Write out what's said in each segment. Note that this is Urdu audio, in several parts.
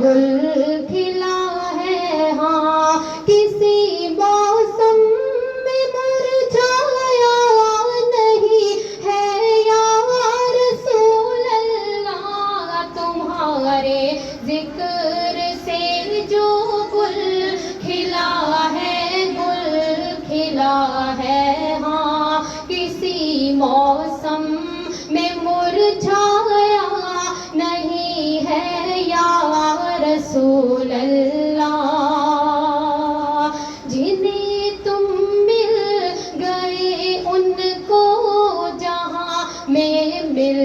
گل کھلا ہے ہاں کسی موسم میں مرجھایا نہیں ہے یا رسول اللہ تمہارے ذکر سے جو گل کھلا ہے ہاں کسی موسم میں مرجھایا نہیں ہے یا رسول اللہ جنہیں تم مل گئے ان کو جہاں میں مل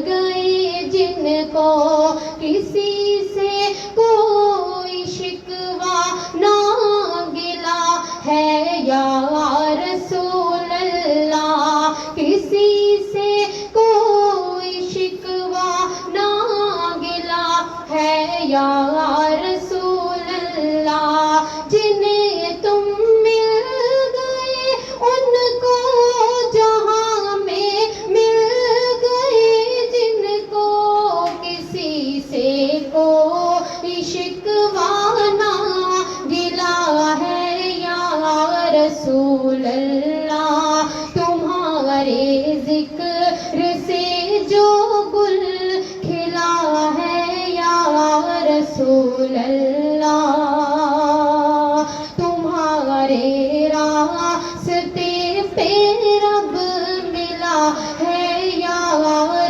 گئے جن کو کسی سے کوئی شکوہ نہ گلا ہے یا رسول اللہ کسی سے کوئی شکوہ نہ گلا ہے یا رسول اللہ جنہیں تم مل گئے ان کو جہاں میں مل گئے جن کو کسی سے کوئی شکوہ نہ گلا ہے یا رسول اللہ تمہارے ذکر سے جو گل کھلا ہے یا رسول اللہ تمہارے راستے پہ رب ملا ہے یا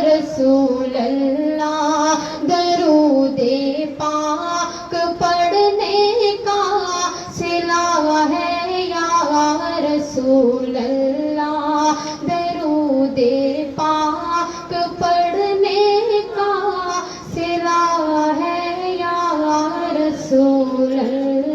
رسول اللہ درود پاک پڑھنے کا صلہ ہے یا رسول اللہ درود پاک پڑھنے کا صلہ ہے یا رسول اللہ